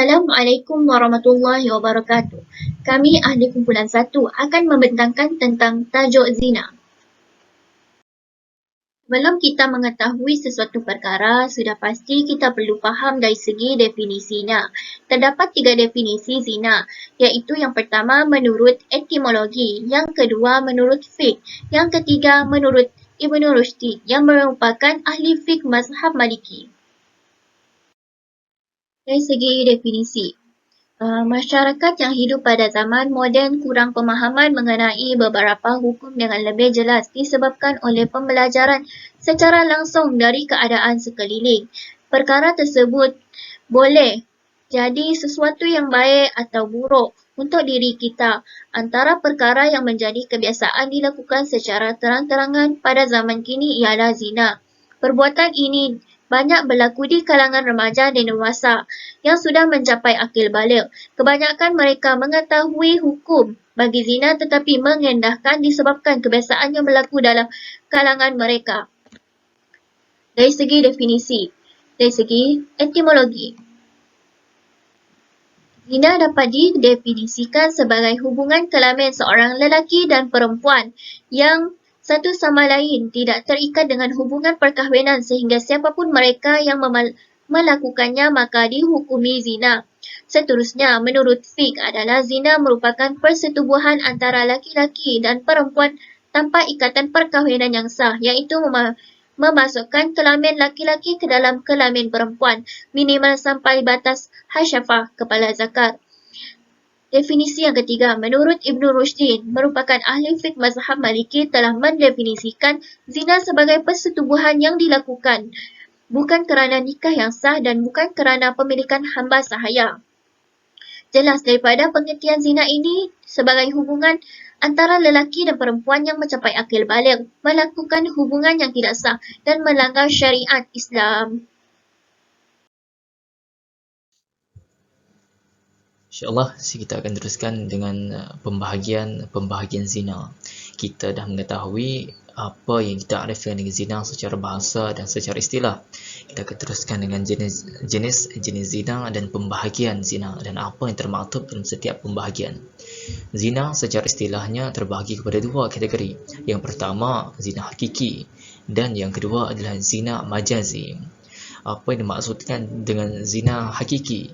Assalamualaikum warahmatullahi wabarakatuh. Kami ahli kumpulan 1 akan membentangkan tentang tajuk zina. Sebelum kita mengetahui sesuatu perkara, sudah pasti kita perlu faham dari segi definisinya. Terdapat 3 definisi zina, iaitu yang pertama menurut etimologi, yang kedua menurut fiqh, yang ketiga menurut Ibnu Rushdi yang merupakan ahli fiqh mazhab Maliki. Dari segi definisi, masyarakat yang hidup pada zaman moden kurang pemahaman mengenai beberapa hukum dengan lebih jelas disebabkan oleh pembelajaran secara langsung dari keadaan sekeliling. Perkara tersebut boleh jadi sesuatu yang baik atau buruk untuk diri kita. Antara perkara yang menjadi kebiasaan dilakukan secara terang-terangan pada zaman kini ialah zina. Perbuatan ini banyak berlaku di kalangan remaja dan dewasa yang sudah mencapai akil baligh. Kebanyakan mereka mengetahui hukum bagi zina tetapi mengendahkan disebabkan kebiasaan yang berlaku dalam kalangan mereka. Dari segi definisi, dari segi etimologi, zina dapat didefinisikan sebagai hubungan kelamin seorang lelaki dan perempuan yang satu sama lain tidak terikat dengan hubungan perkahwinan sehingga siapapun mereka yang melakukannya maka dihukumi zina. Seterusnya, menurut fiqh adalah zina merupakan persetubuhan antara laki-laki dan perempuan tanpa ikatan perkahwinan yang sah, iaitu memasukkan kelamin laki-laki ke dalam kelamin perempuan, minimal sampai batas hasyafah, kepala zakar. Definisi yang ketiga, menurut Ibnu Rushdi, merupakan ahli fiqh mazhab Maliki telah mendefinisikan zina sebagai persetubuhan yang dilakukan bukan kerana nikah yang sah dan bukan kerana pemilikan hamba sahaya. Jelas daripada pengertian zina ini sebagai hubungan antara lelaki dan perempuan yang mencapai akil baligh, melakukan hubungan yang tidak sah dan melanggar syariat Islam. InsyaAllah, kita akan teruskan dengan pembahagian zina. Kita dah mengetahui apa yang kita arifkan dengan zina secara bahasa dan secara istilah. Kita akan teruskan dengan jenis zina dan pembahagian zina dan apa yang termaktub dalam setiap pembahagian. Zina secara istilahnya terbahagi kepada 2 kategori. Yang pertama, zina hakiki dan yang kedua adalah zina majazi. Apa yang dimaksudkan dengan zina hakiki?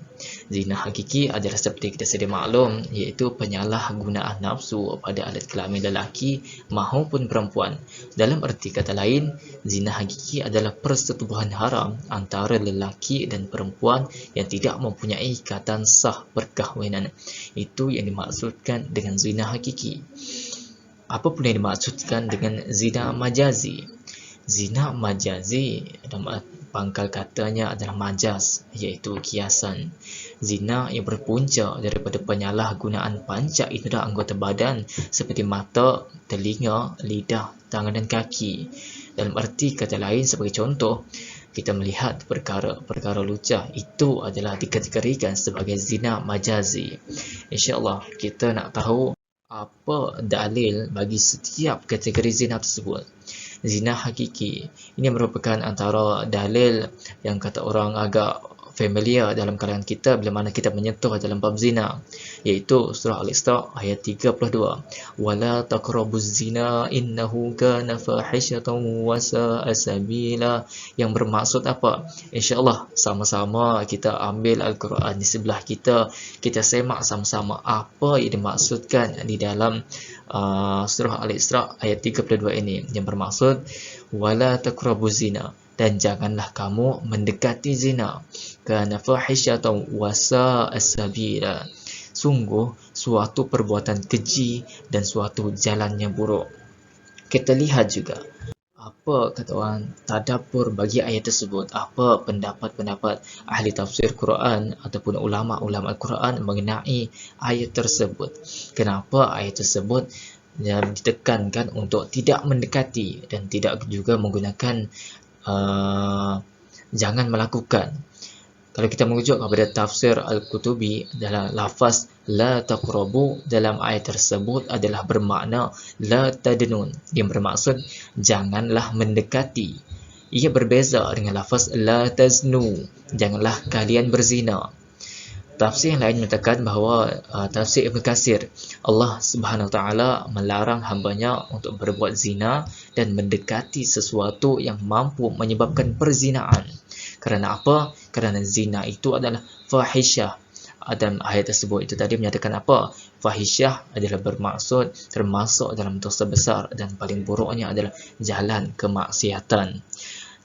Zina hakiki adalah seperti kita sedia maklum, iaitu penyalahgunaan nafsu pada alat kelamin lelaki maupun perempuan. Dalam erti kata lain, zina hakiki adalah persetubuhan haram antara lelaki dan perempuan yang tidak mempunyai ikatan sah perkahwinan. Itu yang dimaksudkan dengan zina hakiki. Apa pula yang dimaksudkan dengan zina majazi? Zina majazi pangkal katanya adalah majaz, iaitu kiasan. Zina yang berpunca daripada penyalahgunaan panca indera anggota badan seperti mata, telinga, lidah, tangan dan kaki. Dalam erti kata lain, sebagai contoh, kita melihat perkara lucah, itu adalah dikategorikan sebagai zina majazi. InsyaAllah kita nak tahu apa dalil bagi setiap kategori zina tersebut. Zina hakiki ini merupakan antara dalil yang kata orang agak familiar dalam kalangan kita bila mana kita menyentuh dalam bab zina, iaitu surah Al-Isra ayat 32, wala taqrabuz zina innahu kana fahishatan wa sa'a sabila, yang bermaksud apa? InsyaAllah sama-sama kita ambil Al-Quran di sebelah kita, kita semak sama-sama apa yang dimaksudkan di dalam surah Al-Isra ayat 32 ini, yang bermaksud wala taqrabuz zina, dan janganlah kamu mendekati zina, kana fahishatan wa sa'a sabila, sungguh suatu perbuatan keji dan suatu jalan yang buruk. Kita lihat juga apa kata orang tadabbur bagi ayat tersebut, apa pendapat-pendapat ahli tafsir Quran ataupun ulama-ulama Al-Quran mengenai ayat tersebut. Kenapa ayat tersebut ditekankan untuk tidak mendekati dan tidak juga menggunakan jangan melakukan? Kalau kita merujuk kepada tafsir Al-Qutubi, dalam lafaz la taqrabu dalam ayat tersebut adalah bermakna la tadnun, yang bermaksud janganlah mendekati. Ia berbeza dengan lafaz la taznu, janganlah kalian berzina. Tafsir yang lain menyatakan bahawa tafsir Ibn Katsir, Allah Subhanahu Wa Taala melarang hambanya untuk berbuat zina dan mendekati sesuatu yang mampu menyebabkan perzinaan. Kerana apa? Kerana zina itu adalah fahisyah. Dan ayat tersebut itu tadi menyatakan apa? Fahisyah adalah bermaksud termasuk dalam dosa besar dan paling buruknya adalah jalan kemaksiatan.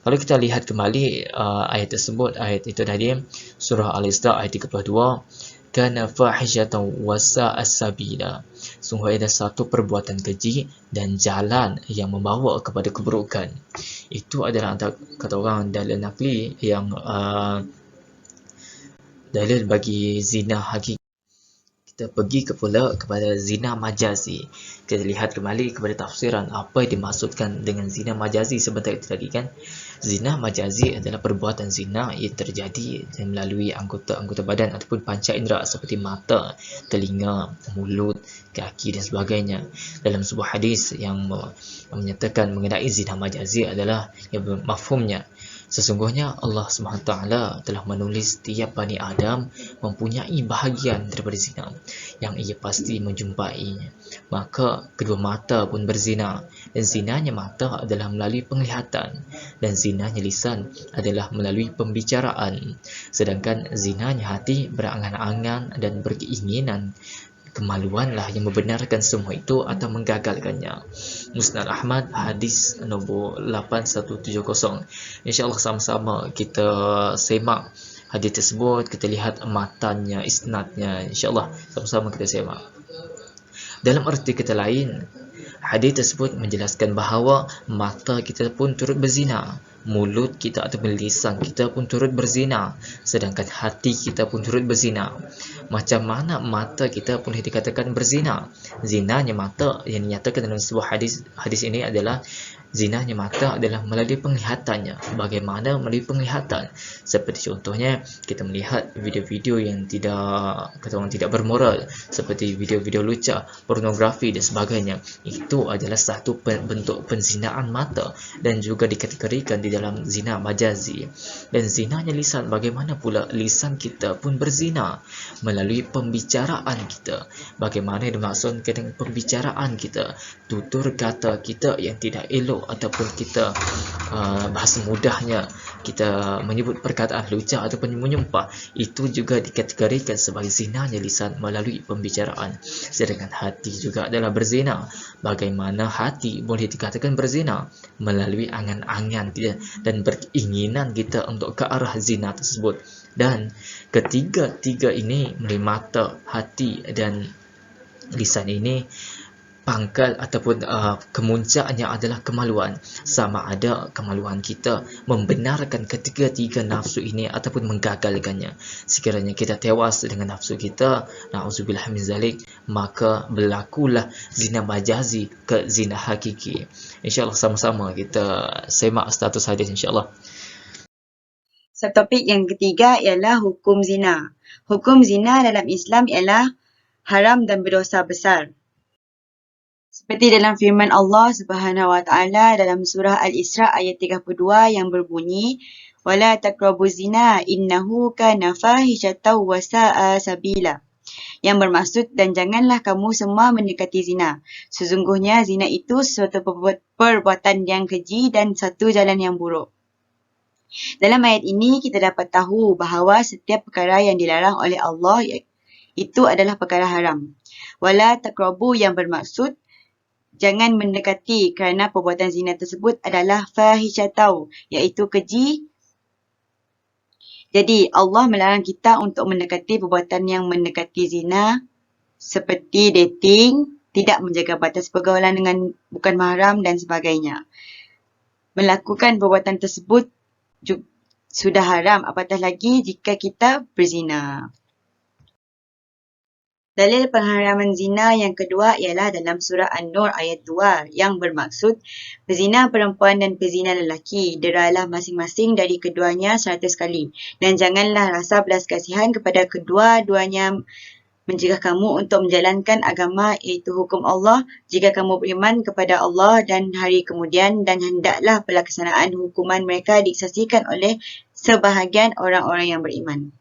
Kalau kita lihat kembali ayat tersebut, ayat itu tadi surah Al-Isra ayat 32, kana fahishatan wa sa'a sabila. Sungguh ada satu perbuatan keji dan jalan yang membawa kepada keburukan. Itu adalah antara kata orang dalil nakli yang dalil bagi zina hakiki. Kita pergi kepada zina majazi. Kita lihat kembali kepada tafsiran apa yang dimaksudkan dengan zina majazi sebentar itu tadi kan. Zina majazi adalah perbuatan zina yang terjadi melalui anggota-anggota badan ataupun panca indera seperti mata, telinga, mulut, kaki dan sebagainya. Dalam sebuah hadis yang menyatakan mengenai zina majazi adalah yang mafhumnya, sesungguhnya Allah SWT telah menulis setiap Bani Adam mempunyai bahagian daripada zina yang ia pasti menjumpainya. Maka kedua mata pun berzina, dan zinanya mata adalah melalui penglihatan, dan zinanya lisan adalah melalui pembicaraan. Sedangkan zinanya hati berangan-angan dan berkeinginan. Kemaluanlah yang membenarkan semua itu atau menggagalkannya. Musnad Ahmad hadis nombor 8170. InsyaAllah sama-sama kita semak hadis tersebut, kita lihat matanya, isnadnya. InsyaAllah sama-sama kita semak. Dalam arti kata lain, hadis tersebut menjelaskan bahawa mata kita pun turut berzina, mulut kita ataupun lisan kita pun turut berzina, sedangkan hati kita pun turut berzina. Macam mana mata kita pun dikatakan berzina? Zinanya mata yang dinyatakan dalam sebuah hadis ini adalah zinanya mata adalah melalui penglihatannya. Bagaimana melalui penglihatan? Seperti contohnya kita melihat video-video yang tidak bermoral, seperti video-video lucah, pornografi dan sebagainya. Itu adalah satu bentuk penzinaan mata dan juga dikategorikan di dalam zina majazi. Dan zinanya lisan, bagaimana pula lisan kita pun berzina melalui pembicaraan kita. Bagaimana dimaksudkan dengan pembicaraan kita? Tutur kata kita yang tidak elok, ataupun kita bahasa mudahnya kita menyebut perkataan lucah ataupun menyumpah, itu juga dikategorikan sebagai zinanya lisan melalui pembicaraan. Sedangkan hati juga adalah berzina. Bagaimana hati boleh dikatakan berzina? Melalui angan-angan kita dan beringinan kita untuk ke arah zina tersebut. Dan ketiga-tiga ini, melalui mata, hati dan lisan ini, pangkal ataupun kemuncaknya adalah kemaluan. Sama ada kemaluan kita membenarkan ketiga-tiga nafsu ini ataupun menggagalkannya. Sekiranya kita tewas dengan nafsu kita, na'udzubillah min zalik, maka berlakulah zina majazi ke zina hakiki. InsyaAllah sama-sama kita semak status hadis insyaAllah. Subtopik yang ketiga ialah hukum zina. Hukum zina dalam Islam ialah haram dan berdosa besar. Seperti dalam firman Allah Subhanahu Wa Taala dalam surah Al-Isra ayat 32 yang berbunyi, "Wala taqrabuz zina innahu kana fahishatan wa sa'a sabila." Yang bermaksud, dan janganlah kamu semua mendekati zina. Sesungguhnya zina itu suatu perbuatan yang keji dan satu jalan yang buruk. Dalam ayat ini kita dapat tahu bahawa setiap perkara yang dilarang oleh Allah itu adalah perkara haram. Wala taqrabu yang bermaksud jangan mendekati, kerana perbuatan zina tersebut adalah fahisyatau, iaitu keji. Jadi Allah melarang kita untuk mendekati perbuatan yang mendekati zina seperti dating, tidak menjaga batas pergaulan dengan bukan mahram dan sebagainya. Melakukan perbuatan tersebut sudah haram, apatah lagi jika kita berzina. Dalil pengharaman zina yang kedua ialah dalam surah An-Nur ayat 2 yang bermaksud pezina perempuan dan pezina lelaki, deralah masing-masing dari keduanya 100 kali, dan janganlah rasa belas kasihan kepada kedua-duanya mencegah kamu untuk menjalankan agama iaitu hukum Allah jika kamu beriman kepada Allah dan hari kemudian, dan hendaklah pelaksanaan hukuman mereka disaksikan oleh sebahagian orang-orang yang beriman.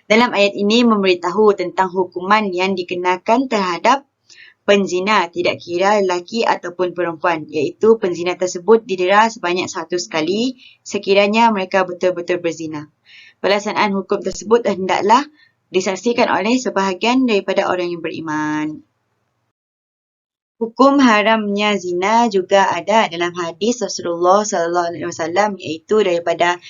Dalam ayat ini memberitahu tentang hukuman yang dikenakan terhadap penzina, tidak kira lelaki ataupun perempuan, iaitu penzina tersebut didera sebanyak 100 kali sekiranya mereka betul-betul berzina. Pelaksanaan hukum tersebut hendaklah disaksikan oleh sebahagian daripada orang yang beriman. Hukum haramnya zina juga ada dalam hadis Rasulullah SAW, iaitu daripada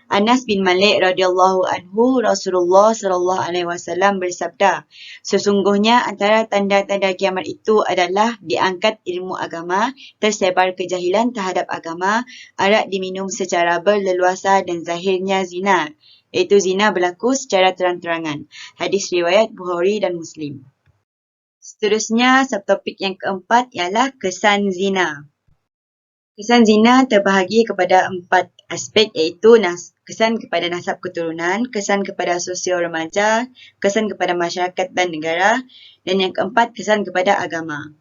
Anas bin Malik radhiyallahu anhu, Rasulullah SAW bersabda, sesungguhnya antara tanda-tanda kiamat itu adalah diangkat ilmu agama, tersebar kejahilan terhadap agama, arak diminum secara berleluasa dan zahirnya zina, iaitu zina berlaku secara terang-terangan. Hadis riwayat Bukhari dan Muslim. Seterusnya, subtopik yang keempat ialah kesan zina. Kesan zina terbahagi kepada 4 aspek, iaitu kesan kepada nasab keturunan, kesan kepada sosial remaja, kesan kepada masyarakat dan negara, dan yang keempat, kesan kepada agama.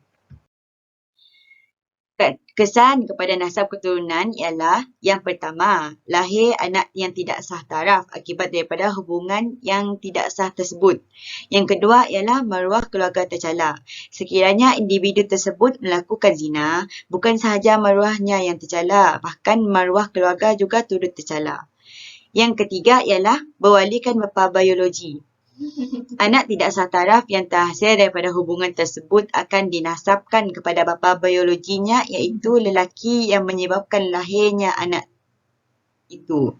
Kesan kepada nasab keturunan ialah yang pertama, lahir anak yang tidak sah taraf akibat daripada hubungan yang tidak sah tersebut. Yang kedua ialah maruah keluarga tercela. Sekiranya individu tersebut melakukan zina, bukan sahaja maruahnya yang tercela, bahkan maruah keluarga juga turut tercela. Yang ketiga ialah berwalikan bapa biologi. Anak tidak sah taraf yang terhasil daripada hubungan tersebut akan dinasabkan kepada bapa biologinya, iaitu lelaki yang menyebabkan lahirnya anak itu.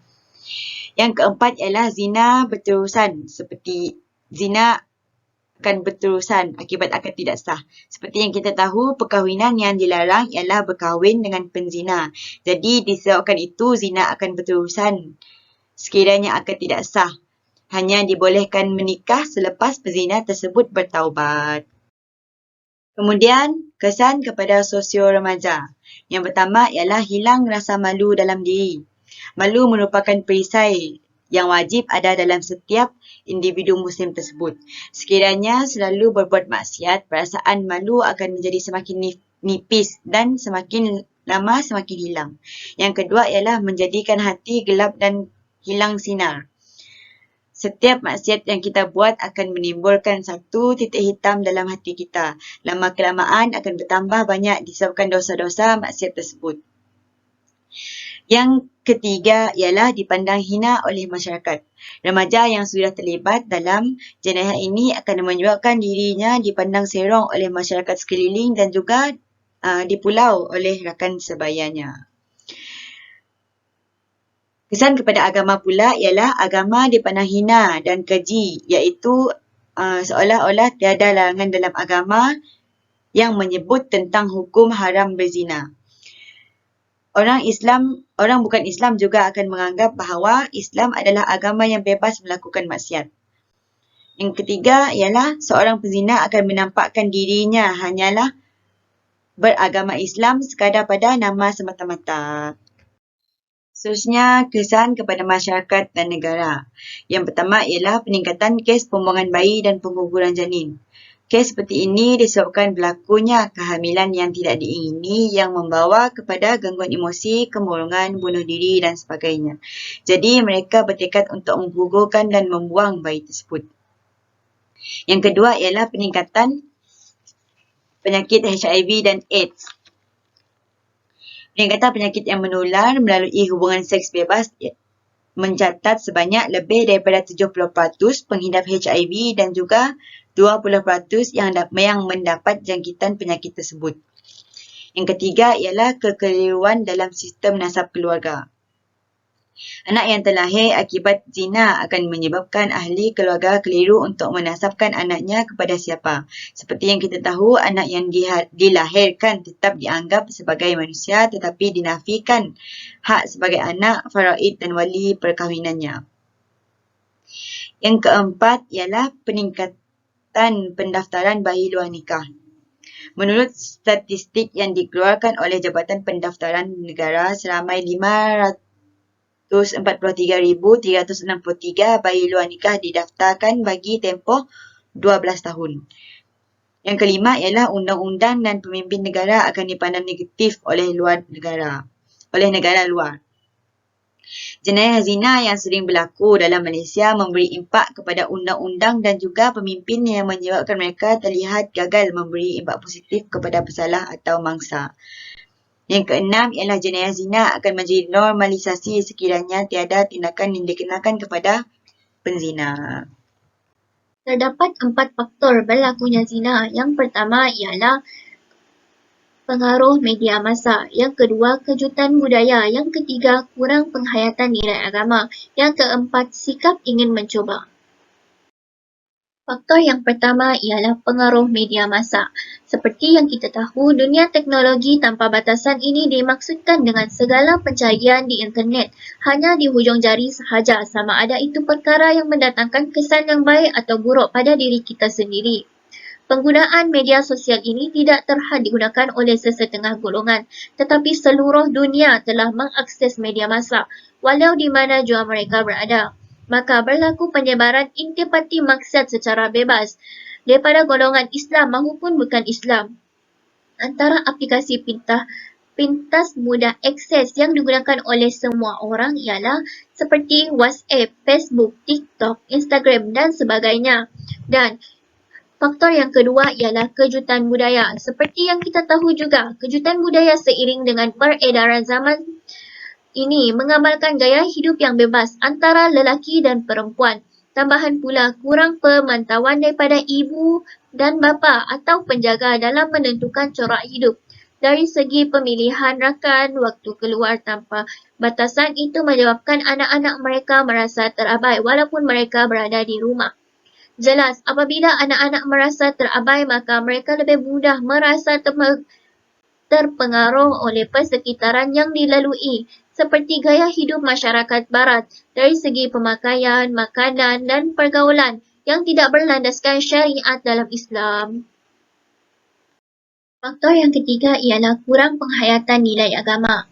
Yang keempat ialah zina berterusan, seperti zina akan berterusan akibat akad tidak sah. Seperti yang kita tahu, perkahwinan yang dilarang ialah berkahwin dengan penzina. Jadi disebabkan itu zina akan berterusan sekiranya akad tidak sah. Hanya dibolehkan menikah selepas pezina tersebut bertaubat. Kemudian, kesan kepada sosio remaja. Yang pertama ialah hilang rasa malu dalam diri. Malu merupakan perisai yang wajib ada dalam setiap individu Muslim tersebut. Sekiranya selalu berbuat maksiat, perasaan malu akan menjadi semakin nipis dan semakin lama semakin hilang. Yang kedua ialah menjadikan hati gelap dan hilang sinar. Setiap maksiat yang kita buat akan menimbulkan satu titik hitam dalam hati kita. Lama-kelamaan akan bertambah banyak disebabkan dosa-dosa maksiat tersebut. Yang ketiga ialah dipandang hina oleh masyarakat. Remaja yang sudah terlibat dalam jenayah ini akan menyebabkan dirinya dipandang serong oleh masyarakat sekeliling dan juga dipulau oleh rakan sebayanya. Kesan kepada agama pula ialah agama dipandang hina dan keji, iaitu seolah-olah tiada larangan dalam agama yang menyebut tentang hukum haram berzina. Orang bukan Islam juga akan menganggap bahawa Islam adalah agama yang bebas melakukan maksiat. Yang ketiga ialah seorang penzina akan menampakkan dirinya hanyalah beragama Islam sekadar pada nama semata-mata. Seterusnya, kesan kepada masyarakat dan negara. Yang pertama ialah peningkatan kes pembuangan bayi dan pengguguran janin. Kes seperti ini disebabkan berlakunya kehamilan yang tidak diingini yang membawa kepada gangguan emosi, kemurungan, bunuh diri dan sebagainya. Jadi mereka bertekad untuk menggugurkan dan membuang bayi tersebut. Yang kedua ialah peningkatan penyakit HIV dan AIDS. Peningkatan penyakit yang menular melalui hubungan seks bebas mencatat sebanyak lebih daripada 70% penghidap HIV dan juga 20% yang mendapat jangkitan penyakit tersebut. Yang ketiga ialah kekeliruan dalam sistem nasab keluarga. Anak yang terlahir akibat zina akan menyebabkan ahli keluarga keliru untuk menasabkan anaknya kepada siapa. Seperti yang kita tahu, anak yang dilahirkan tetap dianggap sebagai manusia tetapi dinafikan hak sebagai anak, faraid dan wali perkahwinannya. Yang keempat ialah peningkatan pendaftaran bayi luar nikah. Menurut statistik yang dikeluarkan oleh Jabatan Pendaftaran Negara, seramai 543,363 bayi luar nikah didaftarkan bagi tempoh 12 tahun. Yang kelima ialah undang-undang dan pemimpin negara akan dipandang negatif oleh negara luar. Jenayah zina yang sering berlaku dalam Malaysia memberi impak kepada undang-undang dan juga pemimpin yang menyebabkan mereka terlihat gagal memberi impak positif kepada pesalah atau mangsa. Yang keenam ialah jenayah zina akan menjadi normalisasi sekiranya tiada tindakan yang dikenakan kepada penzina. Terdapat 4 faktor berlakunya zina. Yang pertama ialah pengaruh media massa. Yang kedua, kejutan budaya. Yang ketiga, kurang penghayatan nilai agama. Yang keempat, sikap ingin mencuba. Faktor yang pertama ialah pengaruh media massa. Seperti yang kita tahu, dunia teknologi tanpa batasan ini dimaksudkan dengan segala pencarian di internet hanya di hujung jari sahaja, sama ada itu perkara yang mendatangkan kesan yang baik atau buruk pada diri kita sendiri. Penggunaan media sosial ini tidak terhad digunakan oleh sesetengah golongan, tetapi seluruh dunia telah mengakses media massa, walau di mana jua mereka berada. Maka berlaku penyebaran intipati maksud secara bebas daripada golongan Islam maupun bukan Islam. Antara aplikasi pintas mudah akses yang digunakan oleh semua orang ialah seperti WhatsApp, Facebook, TikTok, Instagram dan sebagainya. Dan faktor yang kedua ialah kejutan budaya. Seperti yang kita tahu juga, kejutan budaya seiring dengan peredaran zaman ini mengamalkan gaya hidup yang bebas antara lelaki dan perempuan. Tambahan pula kurang pemantauan daripada ibu dan bapa atau penjaga dalam menentukan corak hidup. Dari segi pemilihan rakan, waktu keluar tanpa batasan itu menyebabkan anak-anak mereka merasa terabai walaupun mereka berada di rumah. Jelas, apabila anak-anak merasa terabai, maka mereka lebih mudah merasa terpengaruh oleh persekitaran yang dilalui, seperti gaya hidup masyarakat barat dari segi pemakaian, makanan dan pergaulan yang tidak berlandaskan syariat dalam Islam. Faktor yang ketiga ialah kurang penghayatan nilai agama.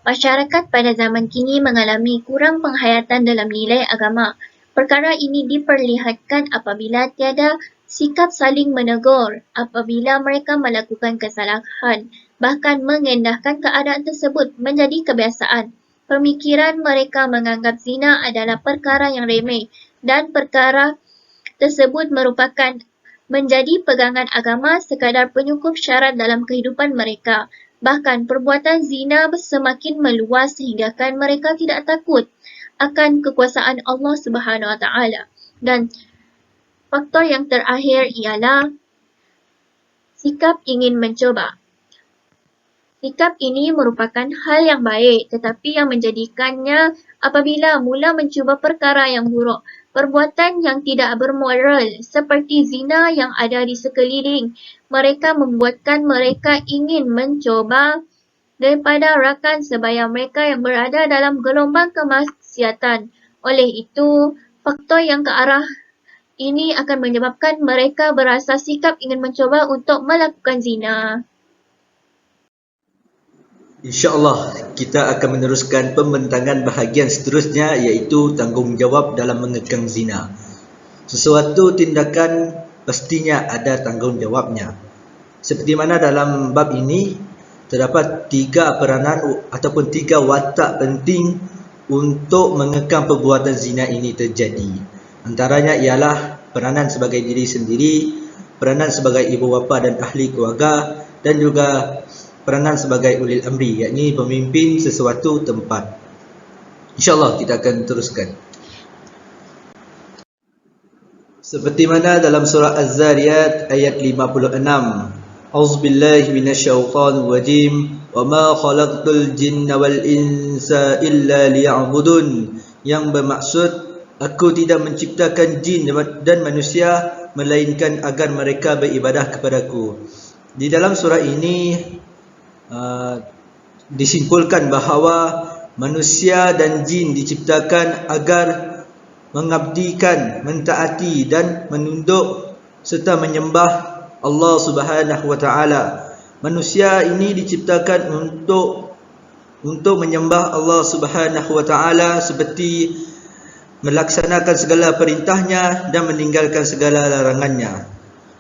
Masyarakat pada zaman kini mengalami kurang penghayatan dalam nilai agama. Perkara ini diperlihatkan apabila tiada sikap saling menegur apabila mereka melakukan kesalahan, bahkan mengendahkan keadaan tersebut menjadi kebiasaan. Pemikiran mereka menganggap zina adalah perkara yang remeh dan perkara tersebut merupakan menjadi pegangan agama sekadar penyukup syarat dalam kehidupan mereka. Bahkan perbuatan zina semakin meluas sehinggakan mereka tidak takut akan kekuasaan Allah Subhanahu Wa Taala. Dan faktor yang terakhir ialah sikap ingin mencoba. Sikap ini merupakan hal yang baik, tetapi yang menjadikannya apabila mula mencuba perkara yang buruk, perbuatan yang tidak bermoral seperti zina yang ada di sekeliling, mereka membuatkan mereka ingin mencoba daripada rakan sebaya mereka yang berada dalam gelombang kemaksiatan. Oleh itu, faktor yang ke arah ini akan menyebabkan mereka berasa sikap ingin mencoba untuk melakukan zina. InsyaAllah kita akan meneruskan pembentangan bahagian seterusnya iaitu tanggungjawab dalam mengekang zina. Sesuatu tindakan pastinya ada tanggungjawabnya. Seperti mana dalam bab ini terdapat 3 peranan ataupun 3 watak penting untuk mengekang perbuatan zina ini terjadi. Antaranya ialah peranan sebagai diri sendiri, peranan sebagai ibu bapa dan ahli keluarga dan juga peranan sebagai ulil amri, yakni pemimpin sesuatu tempat. InsyaAllah kita akan teruskan. Seperti mana dalam surah Az-Zariyat ayat 56. Auzubillahi minasyaitonir rajim. Wa ma khalaqtul jinna wal insa illa liya'budun. Yang bermaksud, aku tidak menciptakan jin dan manusia melainkan agar mereka beribadah kepadaku. Di dalam surah ini disimpulkan bahawa manusia dan jin diciptakan agar mengabdikan, mentaati dan menunduk serta menyembah Allah Subhanahu Wa Taala. Manusia ini diciptakan untuk menyembah Allah Subhanahu Wa Taala seperti melaksanakan segala perintahnya dan meninggalkan segala larangannya.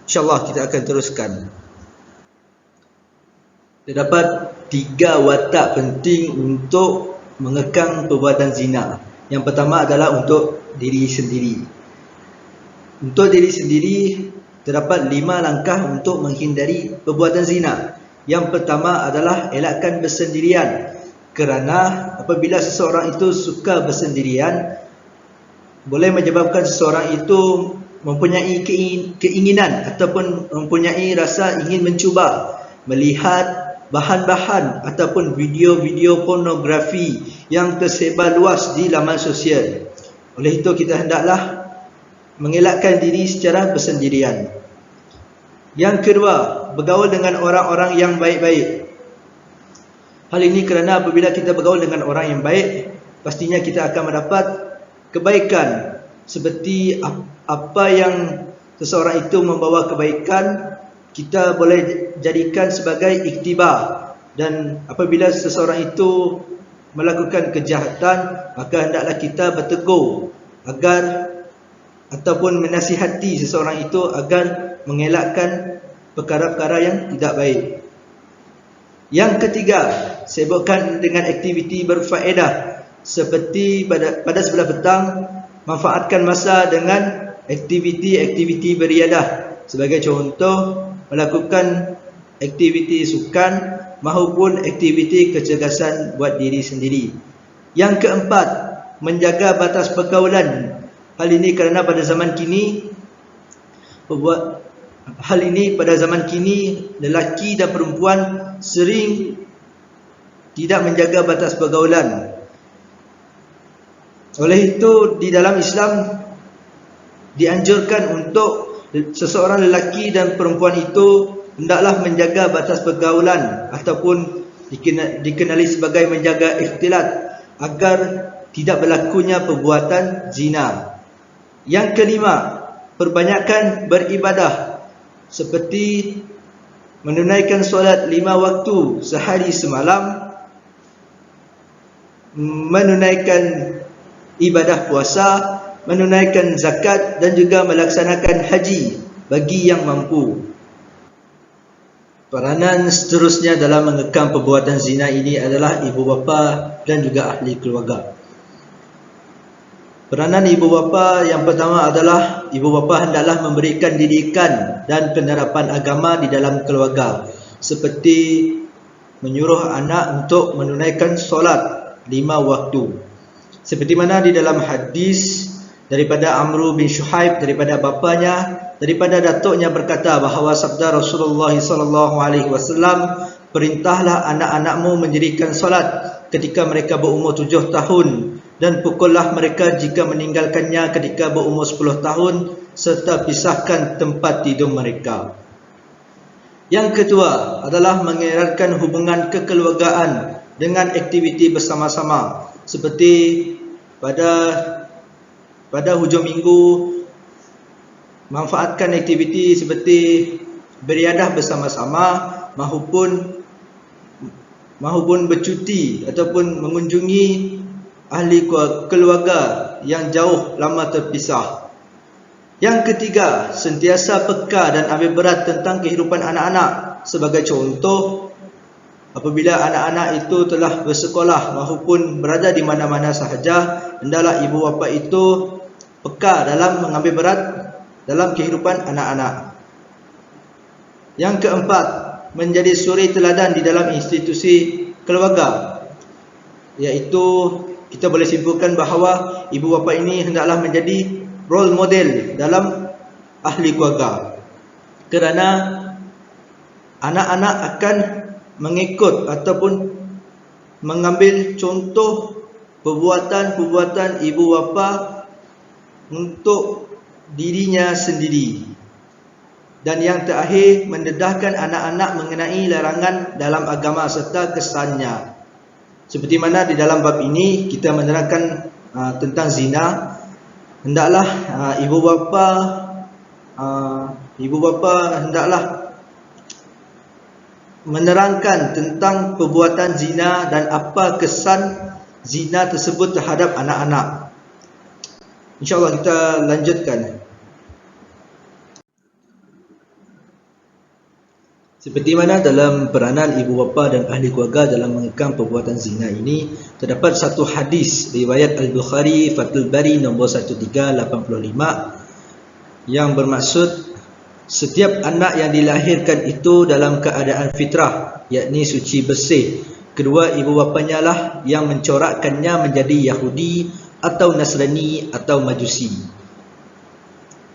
InsyaAllah kita akan teruskan. Terdapat 3 watak penting untuk mengekang perbuatan zina. Yang pertama adalah untuk diri sendiri. Untuk diri sendiri, terdapat 5 langkah untuk menghindari perbuatan zina. Yang pertama adalah elakkan bersendirian. Kerana apabila seseorang itu suka bersendirian, boleh menyebabkan seseorang itu mempunyai keinginan ataupun mempunyai rasa ingin mencuba melihat bahan-bahan ataupun video-video pornografi yang tersebar luas di laman sosial. Oleh itu kita hendaklah mengelakkan diri secara bersendirian. Yang kedua, bergaul dengan orang-orang yang baik-baik. Hal ini kerana apabila kita bergaul dengan orang yang baik, pastinya kita akan mendapat kebaikan. Seperti apa yang seseorang itu membawa kebaikan, kita boleh jadikan sebagai iktibar. Dan apabila seseorang itu melakukan kejahatan, maka hendaklah kita bertegur agar ataupun menasihati seseorang itu agar mengelakkan perkara-perkara yang tidak baik. Yang ketiga, sibukkan dengan aktiviti berfaedah. Seperti pada sebelah petang, manfaatkan masa dengan aktiviti-aktiviti beriadah. Sebagai contoh, melakukan aktiviti sukan maupun aktiviti kecergasan buat diri sendiri. Yang keempat, menjaga batas pergaulan. Hal ini kerana pada zaman kini lelaki dan perempuan sering tidak menjaga batas pergaulan. Oleh itu di dalam Islam dianjurkan untuk seseorang lelaki dan perempuan itu hendaklah menjaga batas pergaulan ataupun dikenali sebagai menjaga ikhtilat agar tidak berlakunya perbuatan zina. Yang kelima, perbanyakkan beribadah seperti menunaikan solat 5 waktu sehari semalam, menunaikan ibadah puasa, menunaikan zakat dan juga melaksanakan haji bagi yang mampu. Peranan seterusnya dalam mengekang perbuatan zina ini adalah ibu bapa dan juga ahli keluarga. Peranan ibu bapa yang pertama adalah ibu bapa hendaklah memberikan didikan dan penerapan agama di dalam keluarga, seperti menyuruh anak untuk menunaikan solat 5 waktu. Seperti mana di dalam hadis daripada Amr bin Shuhaib daripada bapanya, daripada datuknya berkata bahawa sabda Rasulullah SAW, perintahlah anak-anakmu mendirikan solat ketika mereka berumur 7 tahun dan pukullah mereka jika meninggalkannya ketika berumur 10 tahun serta pisahkan tempat tidur mereka. Yang kedua adalah mengeratkan hubungan kekeluargaan dengan aktiviti bersama-sama, seperti pada hujung minggu manfaatkan aktiviti seperti beriadah bersama-sama maupun bercuti ataupun mengunjungi ahli keluarga yang jauh lama terpisah. Yang ketiga, sentiasa peka dan ambil berat tentang kehidupan anak-anak. Sebagai contoh, apabila anak-anak itu telah bersekolah maupun berada di mana-mana sahaja, hendaklah ibu bapa itu peka dalam mengambil berat dalam kehidupan anak-anak. Yang keempat, menjadi suri teladan di dalam institusi keluarga, iaitu kita boleh simpulkan bahawa ibu bapa ini hendaklah menjadi role model dalam ahli keluarga, kerana anak-anak akan mengikut ataupun mengambil contoh perbuatan-perbuatan ibu bapa untuk dirinya sendiri. Dan yang terakhir, mendedahkan anak-anak mengenai larangan dalam agama serta kesannya. Seperti mana di dalam bab ini kita menerangkan tentang zina, hendaklah ibu bapa hendaklah menerangkan tentang perbuatan zina dan apa kesan zina tersebut terhadap anak-anak. InsyaAllah kita lanjutkan. Seperti mana dalam peranan ibu bapa dan ahli keluarga dalam mengekang perbuatan zina ini, terdapat satu hadis riwayat Al-Bukhari Fathul Bari nombor 1385 yang bermaksud setiap anak yang dilahirkan itu dalam keadaan fitrah, yakni suci bersih. Kedua ibu bapanya lah yang mencorakkannya menjadi Yahudi atau Nasrani atau Majusi.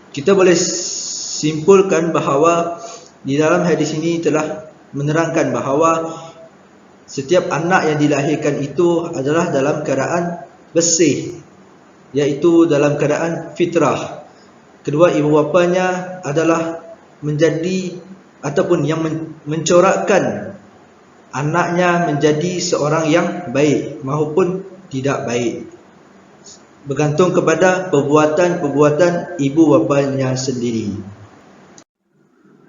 Kita boleh simpulkan bahawa di dalam hadis ini telah menerangkan bahawa setiap anak yang dilahirkan itu adalah dalam keadaan bersih, iaitu dalam keadaan fitrah. Kedua ibu bapanya adalah menjadi ataupun yang mencorakkan anaknya menjadi seorang yang baik maupun tidak baik, bergantung kepada perbuatan-perbuatan ibu bapanya sendiri.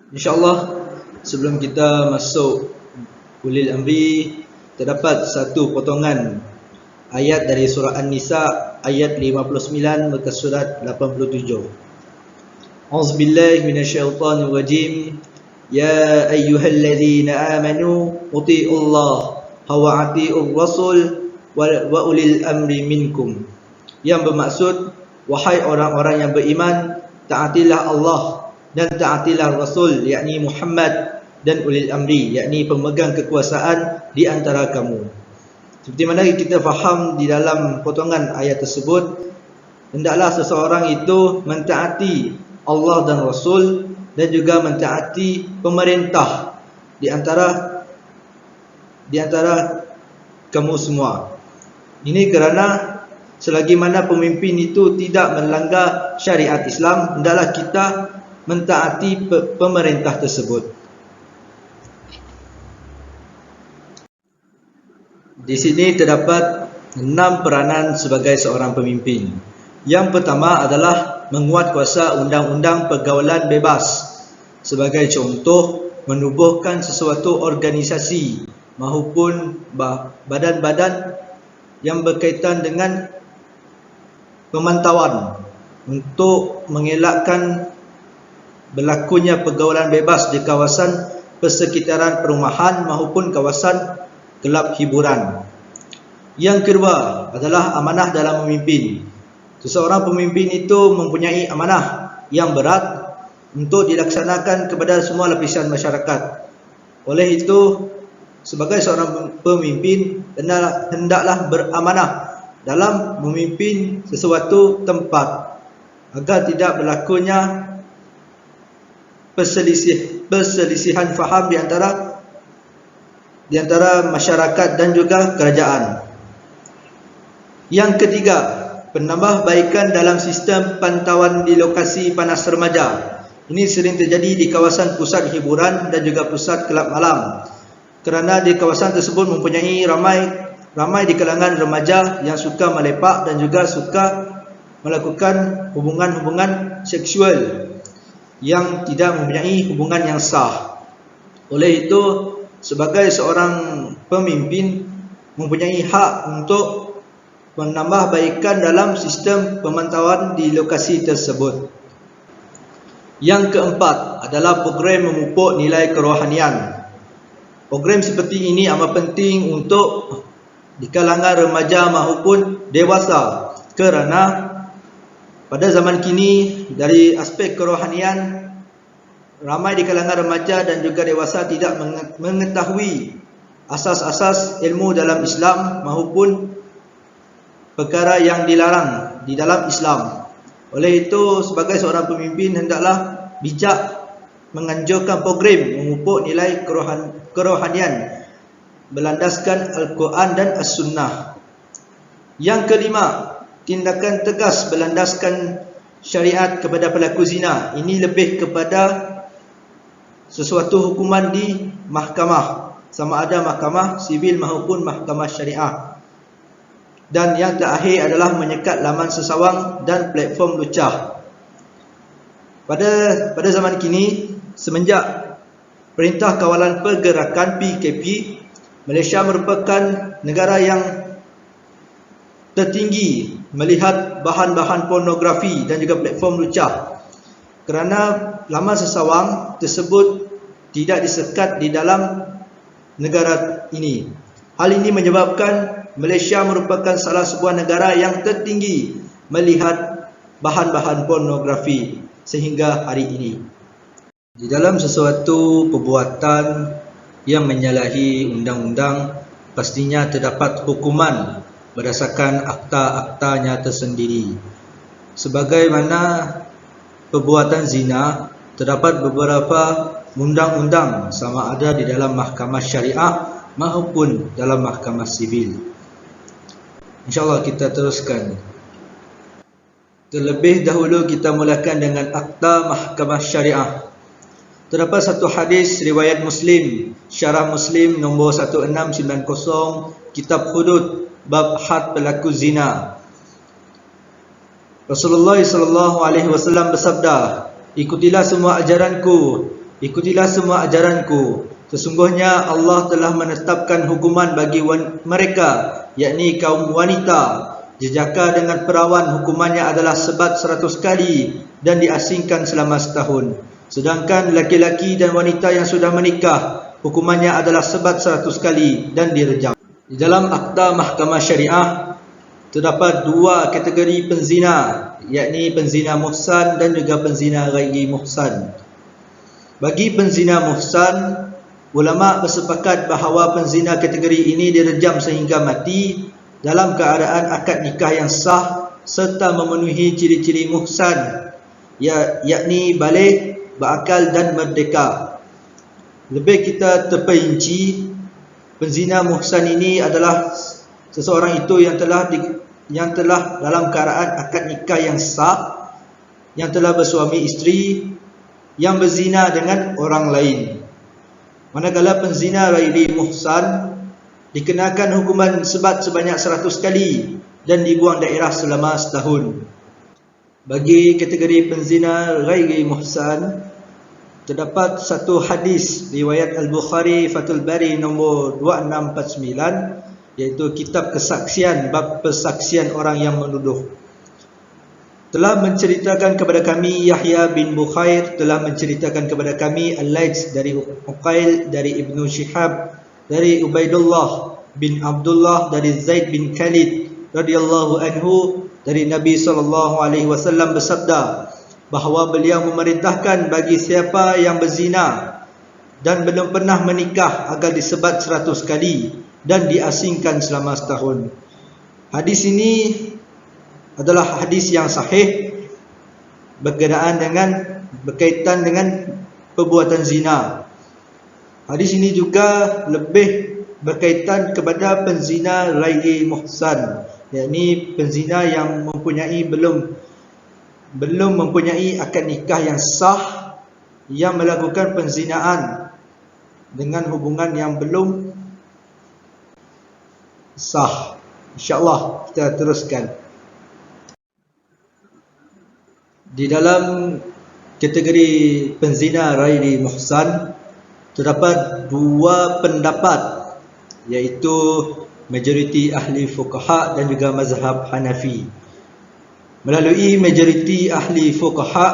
InsyaAllah, sebelum kita masuk ulil amri, terdapat satu potongan ayat dari surah An-Nisa ayat 59 muka surat 87. A'udzubillahi minasyaitonir rajim. Ya ayyuhalladzina amanu uti'ullah wa ati'ur rasul wa ulil amri minkum. Yang bermaksud, wahai orang-orang yang beriman, taatilah Allah dan taatilah Rasul, yakni Muhammad, dan ulil amri, yakni pemegang kekuasaan di antara kamu. Seperti mana kita faham di dalam potongan ayat tersebut, hendaklah seseorang itu mentaati Allah dan Rasul dan juga mentaati pemerintah di antara kamu semua. Ini kerana selagi mana pemimpin itu tidak melanggar syariat Islam, hendaklah kita mentaati pemerintah tersebut. Di sini terdapat 6 peranan sebagai seorang pemimpin. Yang pertama adalah menguatkuasa undang-undang pergaulan bebas. Sebagai contoh, menubuhkan sesuatu organisasi maupun badan-badan yang berkaitan dengan pemantauan untuk mengelakkan berlakunya pergaulan bebas di kawasan persekitaran perumahan maupun kawasan kelab hiburan. Yang kedua adalah amanah dalam memimpin. Seseorang pemimpin itu mempunyai amanah yang berat untuk dilaksanakan kepada semua lapisan masyarakat. Oleh itu, sebagai seorang pemimpin, hendaklah beramanah dalam memimpin sesuatu tempat agar tidak berlakunya perselisihan faham di antara masyarakat dan juga kerajaan. Yang ketiga, penambahbaikan dalam sistem pantauan di lokasi panas remaja. Ini sering terjadi di kawasan pusat hiburan dan juga pusat kelab malam, kerana di kawasan tersebut mempunyai ramai di kalangan remaja yang suka melepak dan juga suka melakukan hubungan-hubungan seksual yang tidak mempunyai hubungan yang sah. Oleh itu, sebagai seorang pemimpin mempunyai hak untuk menambahbaikan dalam sistem pemantauan di lokasi tersebut. Yang keempat adalah program memupuk nilai kerohanian. Program seperti ini amat penting untuk di kalangan remaja maupun dewasa, kerana pada zaman kini dari aspek kerohanian, ramai di kalangan remaja dan juga dewasa tidak mengetahui asas-asas ilmu dalam Islam maupun perkara yang dilarang di dalam Islam. Oleh itu, sebagai seorang pemimpin hendaklah bijak menganjurkan program memupuk nilai kerohanian berlandaskan Al-Quran dan As-Sunnah. Yang kelima, tindakan tegas berlandaskan syariat kepada pelaku zina. Ini lebih kepada sesuatu hukuman di mahkamah, sama ada mahkamah sivil maupun mahkamah syariah. Dan yang terakhir adalah menyekat laman sesawang dan platform lucah. Pada zaman kini, semenjak Perintah Kawalan Pergerakan PKP, Malaysia merupakan negara yang tertinggi melihat bahan-bahan pornografi dan juga platform lucah, kerana laman sesawang tersebut tidak disekat di dalam negara ini. Hal ini menyebabkan Malaysia merupakan salah sebuah negara yang tertinggi melihat bahan-bahan pornografi sehingga hari ini. Di dalam sesuatu perbuatan yang menyalahi undang-undang, pastinya terdapat hukuman berdasarkan akta-aktanya tersendiri. Sebagaimana perbuatan zina, terdapat beberapa undang-undang sama ada di dalam mahkamah syariah maupun dalam mahkamah sivil. InsyaAllah kita teruskan. Terlebih dahulu kita mulakan dengan akta mahkamah syariah. Terdapat satu hadis riwayat Muslim, Syarah Muslim nombor 1690, Kitab Hudud, bab had pelaku zina. Rasulullah SAW bersabda, ikutilah semua ajaranku, ikutilah semua ajaranku. Sesungguhnya Allah telah menetapkan hukuman bagi mereka, yakni kaum wanita. Jejaka dengan perawan hukumannya adalah sebat 100 kali dan diasingkan selama setahun. Sedangkan laki-laki dan wanita yang sudah menikah, hukumannya adalah sebat 100 kali dan direjam. Di dalam akta mahkamah syariah, terdapat dua kategori penzina, yakni penzina muhsan dan juga penzina ghairi muhsan. Bagi penzina muhsan, ulama bersepakat bahawa penzina kategori ini direjam sehingga mati dalam keadaan akad nikah yang sah serta memenuhi ciri-ciri muhsan, yakni baligh, berakal dan merdeka. Lebih kita terperinci, penzina muhsan ini adalah seseorang itu yang telah dalam keadaan akad nikah yang sah, yang telah bersuami isteri, yang berzina dengan orang lain. Manakala penzina ghairi muhsan dikenakan hukuman sebat sebanyak 100 kali dan dibuang daerah selama setahun. Bagi kategori penzina ghairi muhsan, terdapat satu hadis riwayat Al-Bukhari Fathul Bari nombor 2649, iaitu kitab kesaksian, bab persaksian orang yang menuduh. Telah menceritakan kepada kami Yahya bin Bukhair, telah menceritakan kepada kami Al-Laits dari Uqail, dari Ibnu Shihab, dari Ubaidullah bin Abdullah, dari Zaid bin Khalid radhiyallahu anhu, dari Nabi SAW bersabda bahawa beliau memerintahkan bagi siapa yang berzina dan belum pernah menikah agar disebat 100 kali dan diasingkan selama setahun. Hadis ini adalah hadis yang sahih berkaitan dengan perbuatan zina. Hadis ini juga lebih berkaitan kepada penzina ghairi muhsan, yakni penzina yang belum mempunyai akad nikah yang sah, yang melakukan penzinaan dengan hubungan yang belum sah. InsyaAllah kita teruskan. Di dalam kategori penzina ghairi muhsan, terdapat dua pendapat, iaitu majoriti ahli fuqaha dan juga mazhab Hanafi. Melalui majoriti ahli fuqaha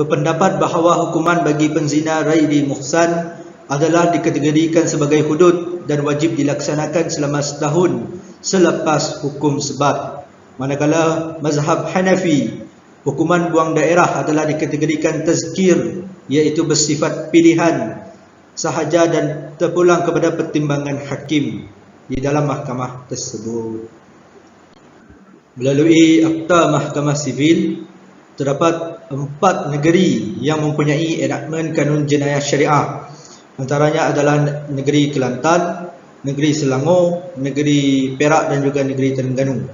berpendapat bahawa hukuman bagi penzina ghairi muhsan adalah dikategorikan sebagai hudud dan wajib dilaksanakan selama setahun selepas hukum sebat. Manakala mazhab Hanafi, hukuman buang daerah adalah dikategorikan tazkir, iaitu bersifat pilihan sahaja dan terpulang kepada pertimbangan hakim di dalam mahkamah tersebut. Melalui akta mahkamah sivil, terdapat 4 negeri yang mempunyai enakmen kanun jenayah syariah. Antaranya adalah negeri Kelantan, negeri Selangor, negeri Perak dan juga negeri Terengganu.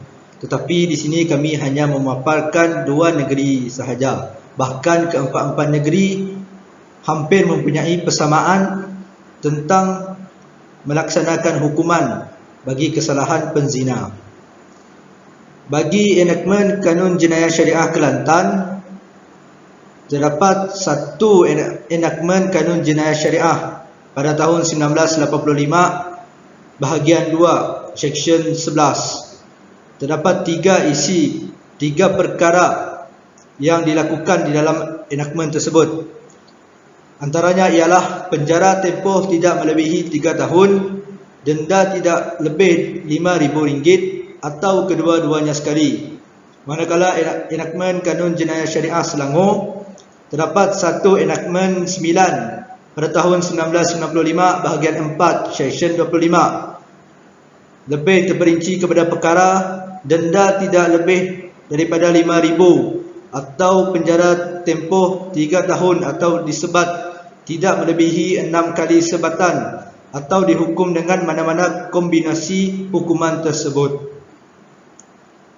Tetapi di sini kami hanya memaparkan 2 negeri sahaja. Bahkan keempat-empat negeri hampir mempunyai persamaan tentang melaksanakan hukuman bagi kesalahan penzina. Bagi enakmen kanun jenayah syariah Kelantan, terdapat satu enakmen kanun jenayah syariah pada tahun 1985 bahagian 2 section 11. Terdapat 3 perkara yang dilakukan di dalam enakmen tersebut. Antaranya ialah penjara tempoh tidak melebihi 3 tahun, denda tidak lebih RM5,000 atau kedua-duanya sekali. Manakala enakmen Kanun Jenayah Syariah Selangor, terdapat satu enakmen 9 pada tahun 1995 bahagian 4 Seksyen 25. Lebih terperinci kepada perkara, denda tidak lebih daripada RM5,000 atau penjara tempoh 3 tahun atau disebat tidak melebihi 6 kali sebatan atau dihukum dengan mana-mana kombinasi hukuman tersebut.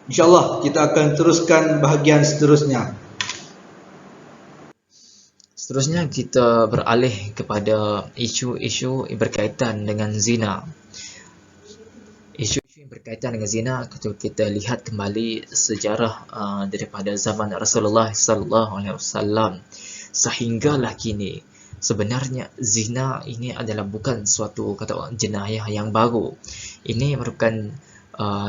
InsyaAllah kita akan teruskan bahagian seterusnya. Seterusnya kita beralih kepada isu-isu berkaitan dengan zina. Isu-isu yang berkaitan dengan zina, kita lihat kembali sejarah daripada zaman Rasulullah SAW sehinggalah kini. Sebenarnya zina ini adalah bukan suatu jenayah yang baru. Ini merupakan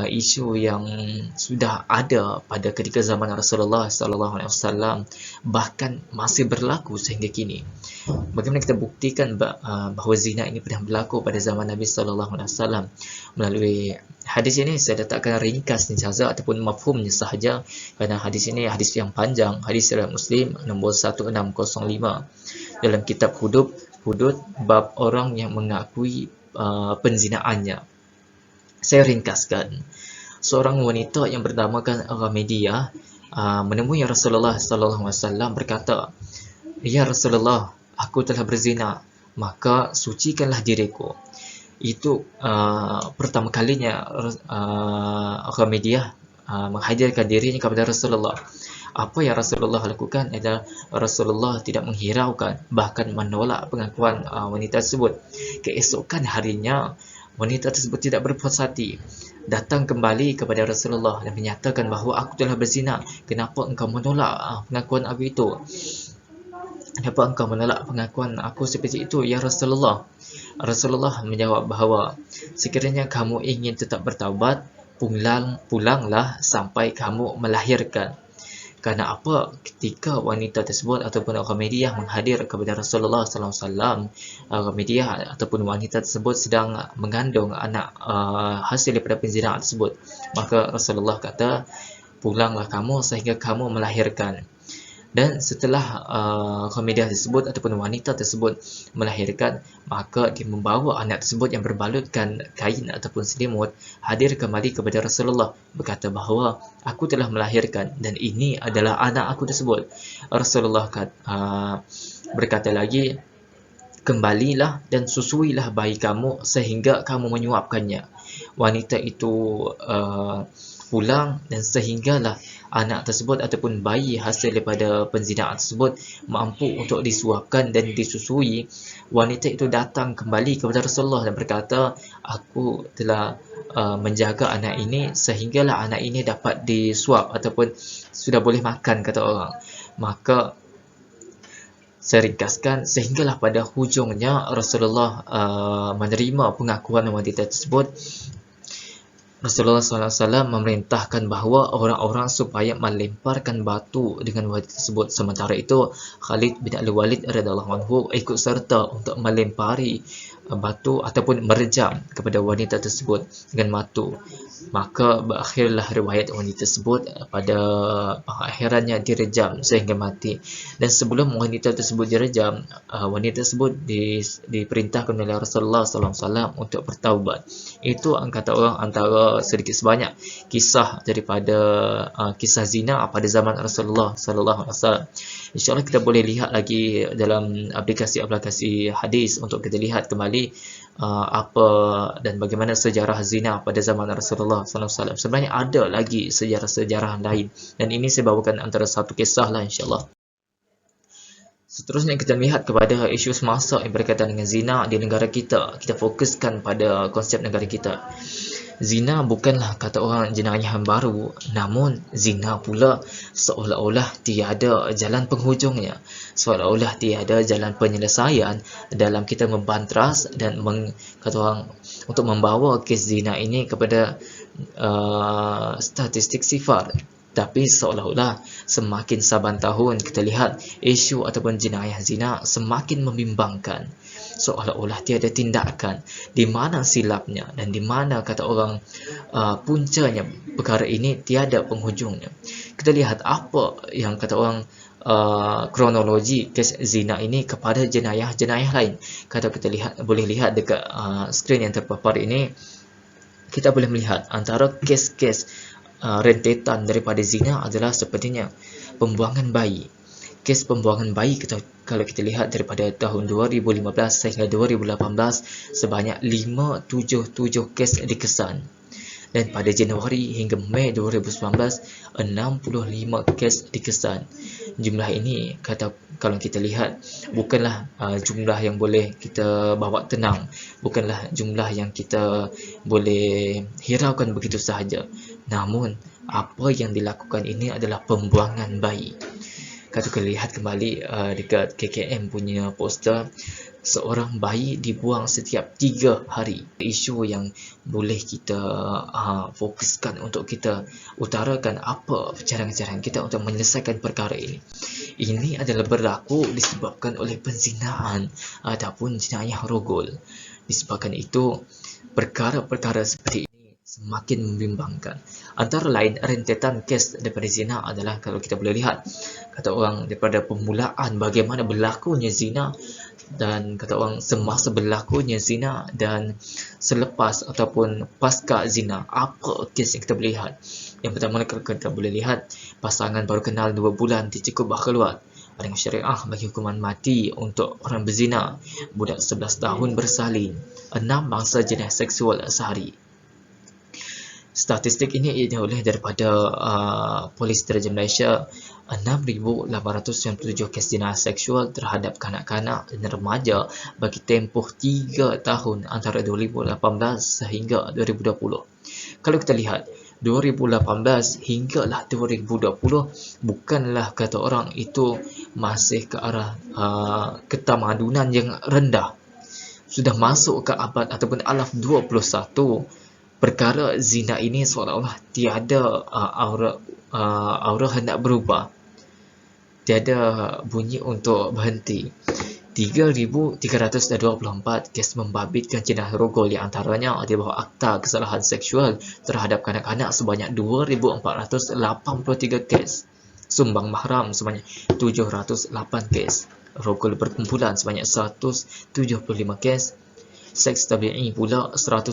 isu yang sudah ada pada ketika zaman Rasulullah SAW, bahkan masih berlaku sehingga kini. Bagaimana kita buktikan bahawa zina ini pernah berlaku pada zaman Nabi SAW? Melalui hadis ini saya letakkan ringkasnya sahaja ataupun mafhumnya sahaja, kerana hadis ini hadis yang panjang. Hadis riwayat Muslim nombor 1605 dalam kitab hudud bab orang yang mengakui penzinaannya. Saya ringkaskan. Seorang wanita yang bernamakan Ghamidiyah menemui Rasulullah SAW berkata, "Ya Rasulullah, aku telah berzina, maka sucikanlah diriku." Itu pertama kalinya Ghamidiyah menghadirkan dirinya kepada Rasulullah. Apa yang Rasulullah lakukan adalah Rasulullah tidak menghiraukan, bahkan menolak pengakuan wanita tersebut. Keesokan harinya, wanita tersebut tidak berpuas hati, datang kembali kepada Rasulullah dan menyatakan bahawa aku telah berzina. Kenapa engkau menolak pengakuan aku itu? Kenapa engkau menolak pengakuan aku seperti itu, ya Rasulullah? Rasulullah menjawab bahawa sekiranya kamu ingin tetap bertaubat, pulanglah sampai kamu melahirkan. Kerana apa? Ketika wanita tersebut ataupun Ghamidiyah menghadir kepada Rasulullah SAW, Ghamidiyah ataupun wanita tersebut sedang mengandung anak hasil daripada penzinaan tersebut. Maka Rasulullah kata, pulanglah kamu sehingga kamu melahirkan. Dan setelah Ghamidiyah tersebut ataupun wanita tersebut melahirkan, maka dia membawa anak tersebut yang berbalutkan kain ataupun selimut hadir kembali kepada Rasulullah, berkata bahawa aku telah melahirkan dan ini adalah anak aku tersebut. Rasulullah berkata lagi, kembalilah dan susuilah bayi kamu sehingga kamu menyuapkannya. Wanita itu pulang dan sehinggalah anak tersebut ataupun bayi hasil daripada penzinaan tersebut mampu untuk disuapkan dan disusui. Wanita itu datang kembali kepada Rasulullah dan berkata, aku telah menjaga anak ini sehinggalah anak ini dapat disuap ataupun sudah boleh makan, kata orang. Maka saya ringkaskan, sehinggalah pada hujungnya Rasulullah menerima pengakuan wanita tersebut. Rasulullah SAW memerintahkan bahawa orang-orang supaya melemparkan batu dengan wanita tersebut. Sementara itu, Khalid bin Al-Walid radhiyallahu anhu ikut serta untuk melempari batu ataupun merejam kepada wanita tersebut dengan batu. Maka berakhirlah riwayat wanita tersebut pada akhirannya direjam sehingga mati. Dan sebelum wanita tersebut direjam, wanita tersebut diperintahkan oleh Rasulullah SAW untuk bertaubat. Itu kata orang antara sedikit sebanyak kisah daripada kisah zina pada zaman Rasulullah SAW. InsyaAllah kita boleh lihat lagi dalam aplikasi-aplikasi hadis untuk kita lihat kembali apa dan bagaimana sejarah zina pada zaman Rasulullah SAW. Sebenarnya ada lagi sejarah-sejarah lain dan ini saya bawakan antara satu kisah lah, insyaAllah. Seterusnya kita melihat kepada isu semasa yang berkaitan dengan zina di negara kita. Kita fokuskan pada konsep negara kita. Zina bukanlah kata orang jenayah yang baru, namun zina pula seolah-olah tiada jalan penghujungnya, seolah-olah tiada jalan penyelesaian dalam kita membantras dan kata orang untuk membawa kes zina ini kepada statistik sifar. Tapi seolah-olah semakin saban tahun kita lihat isu ataupun jenayah zina semakin membimbangkan. Seolah-olah tiada tindakan di mana silapnya dan di mana kata orang puncanya perkara ini tiada penghujungnya. Kita lihat apa yang kata orang kronologi kes zina ini kepada jenayah-jenayah lain. Kalau kita boleh lihat dekat skrin yang terpapar ini, kita boleh melihat antara kes-kes rentetan daripada zina adalah sepertinya pembuangan bayi. Kes pembuangan bayi kalau kita lihat daripada tahun 2015 sehingga 2018 sebanyak 577 kes dikesan. Dan pada Januari hingga Mei 2019 65 kes dikesan. Jumlah ini kalau kita lihat bukanlah jumlah yang boleh kita bawa tenang, bukanlah jumlah yang kita boleh hiraukan begitu sahaja. Namun apa yang dilakukan ini adalah pembuangan bayi. Kalau kita lihat kembali dekat KKM punya poster, seorang bayi dibuang setiap 3 hari. Isu yang boleh kita fokuskan untuk kita utarakan apa cara-cara kita untuk menyelesaikan perkara ini. Ini adalah berlaku disebabkan oleh penzinaan ataupun jenayah rogol. Disebabkan itu, perkara-perkara seperti ini semakin membimbangkan. Antara lain, rentetan kes daripada zina adalah kalau kita boleh lihat, kata orang daripada permulaan bagaimana berlakunya zina dan kata orang semasa berlakunya zina dan selepas ataupun pasca zina, apa kes yang kita boleh lihat. Yang pertama kita boleh lihat pasangan baru kenal 2 bulan dicukup keluar. Dengan syariah bagi hukuman mati untuk orang berzina. Budak 11 tahun bersalin. 6 bangsa jenis seksual sehari. Statistik ini dioleh daripada Polis Diraja Malaysia. 6,897 kes jenayah seksual terhadap kanak-kanak dan remaja bagi tempoh 3 tahun antara 2018 sehingga 2020. Kalau kita lihat 2018 hinggalah 2020 bukanlah kata orang itu masih ke arah ketamadunan yang rendah. Sudah masuk ke abad ataupun alaf 21. Perkara zina ini seolah-olah tiada aura hendak berubah. Tiada bunyi untuk berhenti. 3,324 kes membabitkan jenayah rogol, di antaranya di bawah Akta Kesalahan Seksual terhadap kanak-kanak sebanyak 2,483 kes. Sumbang mahram sebanyak 708 kes. Rogol berkumpulan sebanyak 175 kes. Seks tabi'i pula 120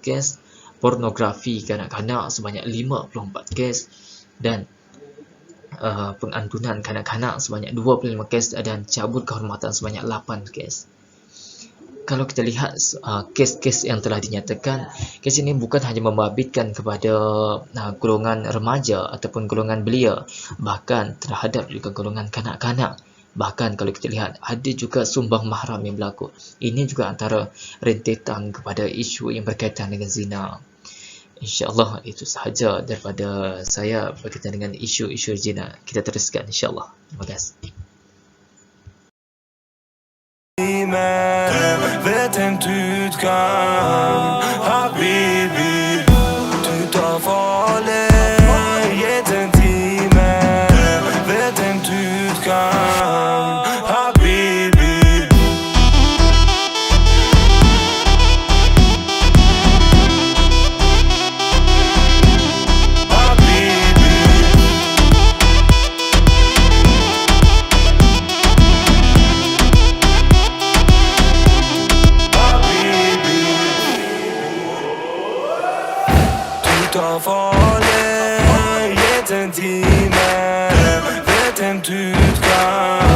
kes. Pornografi kanak-kanak sebanyak 54 kes. Dan pengandunan kanak-kanak sebanyak 25 kes dan cabut kehormatan sebanyak 8 kes. Kalau kita lihat kes-kes yang telah dinyatakan, kes ini bukan hanya membabitkan kepada golongan remaja ataupun golongan belia, bahkan terhadap juga golongan kanak-kanak. Bahkan kalau kita lihat ada juga sumbang mahram yang berlaku. Ini juga antara rentetan kepada isu yang berkaitan dengan zina. InsyaAllah itu sahaja daripada saya berkaitan dengan isu-isu zina. Kita teruskan insyaAllah. Terima kasih. Farlig, gitt en time, vet en du kan